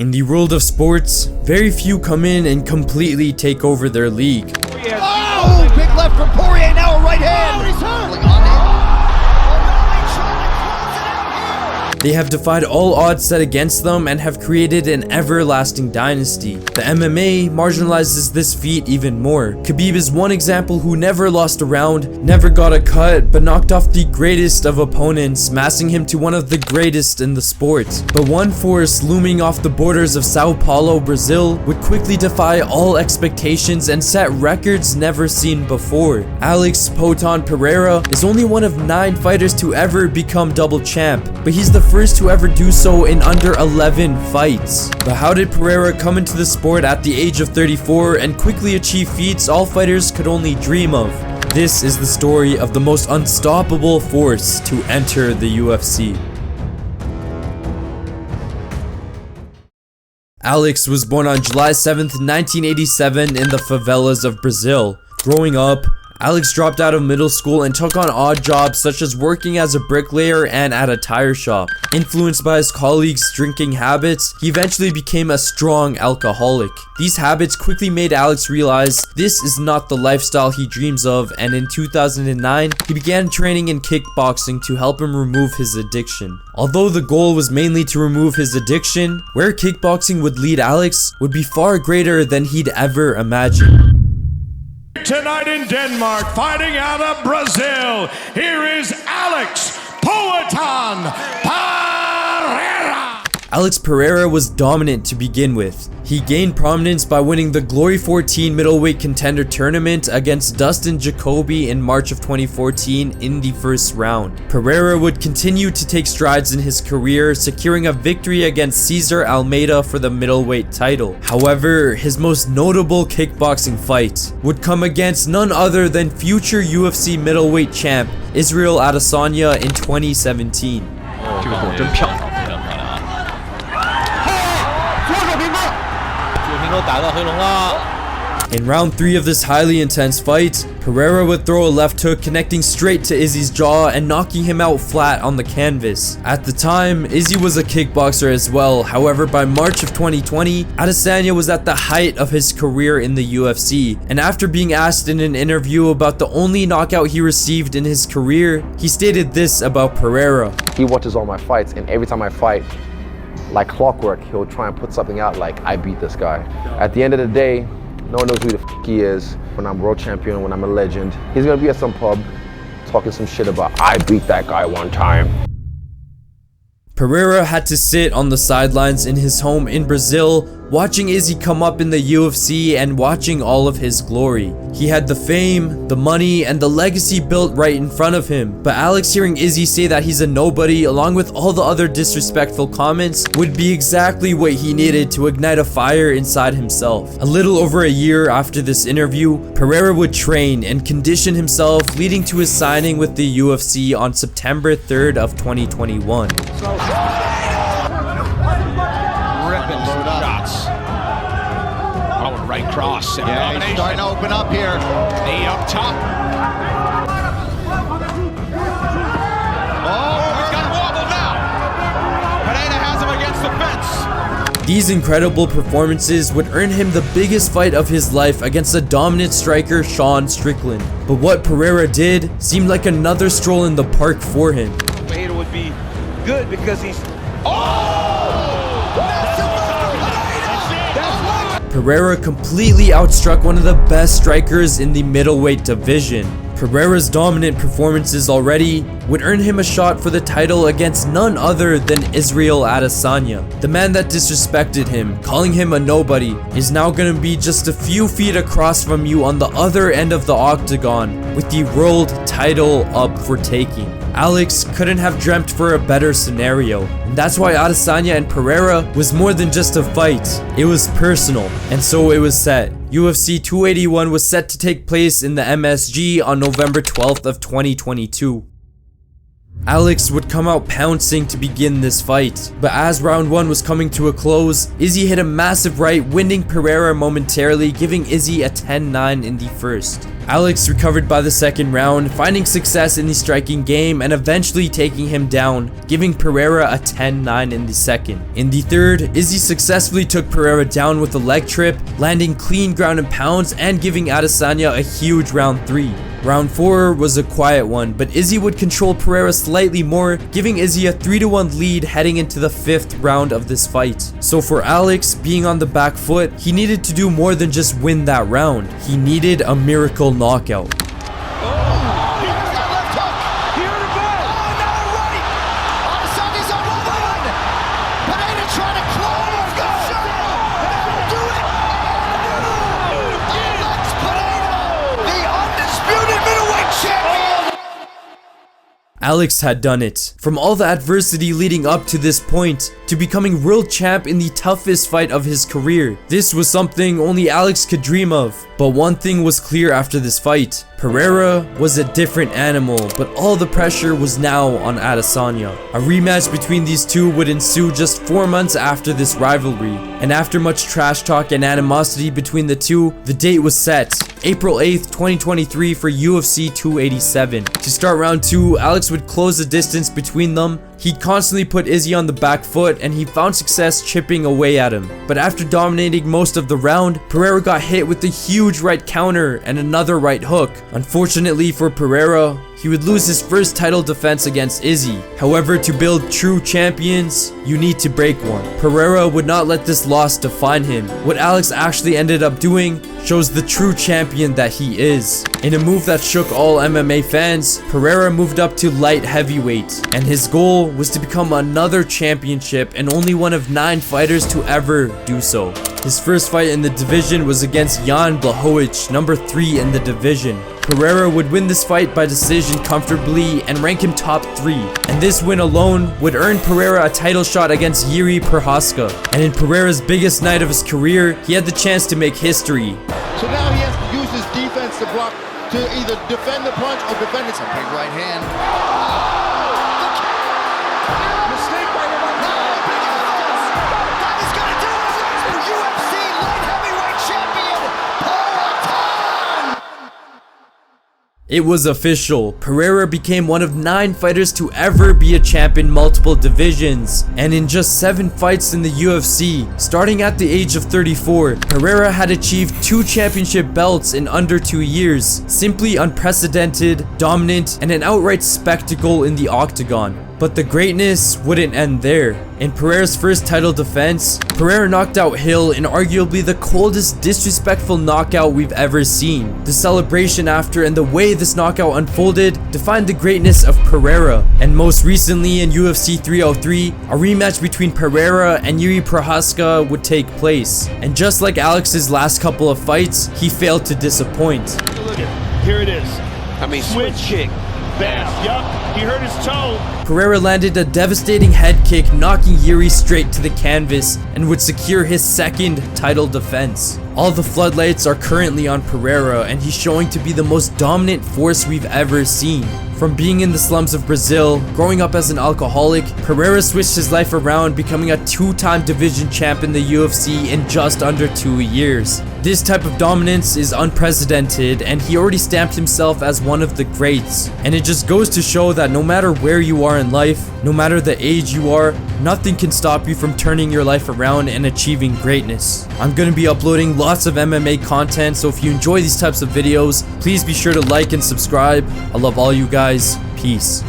In the world of sports, very few come in and completely take over their league. Oh, big left from Poirier, now a right hand. Oh, he's hurt. They have defied all odds set against them and have created an everlasting dynasty. The MMA marginalizes this feat even more. Khabib is one example who never lost a round, never got a cut, but knocked off the greatest of opponents, massing him to one of the greatest in the sport. But one force looming off the borders of Sao Paulo, Brazil, would quickly defy all expectations and set records never seen before. Alex Poatan Pereira is only one of 9 fighters to ever become double champ, but he's the first to ever do so in under 11 fights. But how did Pereira come into the sport at the age of 34 and quickly achieve feats all fighters could only dream of? This is the story of the most unstoppable force to enter the UFC. Alex was born on July 7th, 1987 in the favelas of Brazil. Growing up, Alex dropped out of middle school and took on odd jobs such as working as a bricklayer and at a tire shop. Influenced by his colleagues' drinking habits, he eventually became a strong alcoholic. These habits quickly made Alex realize this is not the lifestyle he dreams of, and in 2009, he began training in kickboxing to help him remove his addiction. Although the goal was mainly to remove his addiction, where kickboxing would lead Alex would be far greater than he'd ever imagined. Tonight in Denmark, fighting out of Brazil, here is Alex Poatan Pereira. Alex Pereira was dominant to begin with. He gained prominence by winning the Glory 14 middleweight contender tournament against Dustin Jacoby in March of 2014 in the first round. Pereira would continue to take strides in his career, securing a victory against Cesar Almeida for the middleweight title. However, his most notable kickboxing fight would come against none other than future UFC middleweight champ Israel Adesanya in 2017. In round 3 of this highly intense fight, Pereira would throw a left hook connecting straight to Izzy's jaw and knocking him out flat on the canvas. At the time, Izzy was a kickboxer as well. However, by March of 2020, Adesanya was at the height of his career in the UFC, and after being asked in an interview about the only knockout he received in his career, he stated this about Pereira. He watches all my fights, and every time I fight, like clockwork, he'll try and put something out like, I beat this guy. At the end of the day, no one knows who the f he is. When I'm world champion, when I'm a legend, he's gonna be at some pub talking some shit about, I beat that guy one time. Pereira had to sit on the sidelines in his home in Brazil, watching Izzy come up in the UFC and watching all of his glory. He had the fame, the money, and the legacy built right in front of him. But Alex hearing Izzy say that he's a nobody, along with all the other disrespectful comments, would be exactly what he needed to ignite a fire inside himself. A little over a year after this interview, Pereira would train and condition himself, leading to his signing with the UFC on September 3rd of 2021. Ripping shots. Oh, and right cross. And Yeah, he's starting to open up here. Knee up top. Oh, he's got a wobble now. Pereira has him against the fence. These incredible performances would earn him the biggest fight of his life against the dominant striker Sean Strickland. But what Pereira did seemed like another stroll in the park for him. Pereira would be good because he's... Pereira completely outstruck one of the best strikers in the middleweight division. Pereira's dominant performances already would earn him a shot for the title against none other than Israel Adesanya. The man that disrespected him, calling him a nobody, is now gonna be just a few feet across from you on the other end of the octagon with the world title up for taking. Alex couldn't have dreamt for a better scenario, and that's why Adesanya and Pereira was more than just a fight. It was personal, and so it was set. UFC 281 was set to take place in the MSG on November 12th of 2022. Alex would come out pouncing to begin this fight, but as round 1 was coming to a close, Izzy hit a massive right, winning Pereira momentarily, giving Izzy a 10-9 in the first. Alex recovered by the second round, finding success in the striking game and eventually taking him down, giving Pereira a 10-9 in the second. In the third, Izzy successfully took Pereira down with a leg trip, landing clean ground and pounds and giving Adesanya a huge round 3. Round 4 was a quiet one, but Izzy would control Pereira slightly more, giving Izzy a 3-1 lead heading into the 5th round of this fight. So for Alex, being on the back foot, he needed to do more than just win that round. He needed a miracle knockout. Alex had done it. From all the adversity leading up to this point, to becoming world champ in the toughest fight of his career. This was something only Alex could dream of. But one thing was clear after this fight. Pereira was a different animal, but all the pressure was now on Adesanya. A rematch between these two would ensue just 4 months after this rivalry. And after much trash talk and animosity between the two, the date was set. April 8th, 2023 for UFC 287. To start round 2, Alex would close the distance between them. He'd constantly put Izzy on the back foot and he found success chipping away at him. But after dominating most of the round, Pereira got hit with a huge right counter and another right hook. Unfortunately for Pereira, he would lose his first title defense against Izzy. However, to build true champions, you need to break one. Pereira would not let this loss define him. What Alex actually ended up doing shows the true champion that he is. In a move that shook all MMA fans, Pereira moved up to light heavyweight, and his goal was to become another championship and only one of 9 fighters to ever do so. His first fight in the division was against Jan Blachowicz, number 3 in the division. Pereira would win this fight by decision comfortably and rank him top 3. And this win alone would earn Pereira a title shot against Jiří Procházka. And in Pereira's biggest night of his career, he had the chance to make history. So now he has to use his defense to block, to either defend the punch or defend it. Big right hand. Mistake by him. That is going to do it. The UFC light heavyweight champion, Pereira. It was official. Pereira became one of 9 fighters to ever be a champ in multiple divisions. And in just 7 fights in the UFC, starting at the age of 34, Pereira had achieved 2 championship belts in under 2 years. Simply unprecedented, dominant, and an outright spectacle in the octagon. But the greatness wouldn't end there. In Pereira's first title defense, Pereira knocked out Hill in arguably the coldest, disrespectful knockout we've ever seen. The celebration after and the way this knockout unfolded defined the greatness of Pereira. And most recently in UFC 303, a rematch between Pereira and Jiří Procházka would take place. And just like Alex's last couple of fights, he failed to disappoint. Look at, here it is. I mean, Switch kick. Bam. Yup. He hurt his toe. Pereira landed a devastating head kick, knocking Jiří straight to the canvas and would secure his second title defense. All the floodlights are currently on Pereira and he's showing to be the most dominant force we've ever seen. From being in the slums of Brazil, growing up as an alcoholic, Pereira switched his life around, becoming a 2-time division champ in the UFC in just under 2 years. This type of dominance is unprecedented and he already stamped himself as one of the greats. And it just goes to show that no matter where you are in life, no matter the age you are, nothing can stop you from turning your life around and achieving greatness. I'm going to be uploading lots of MMA content, so if you enjoy these types of videos, please be sure to like and subscribe. I love all you guys. Peace.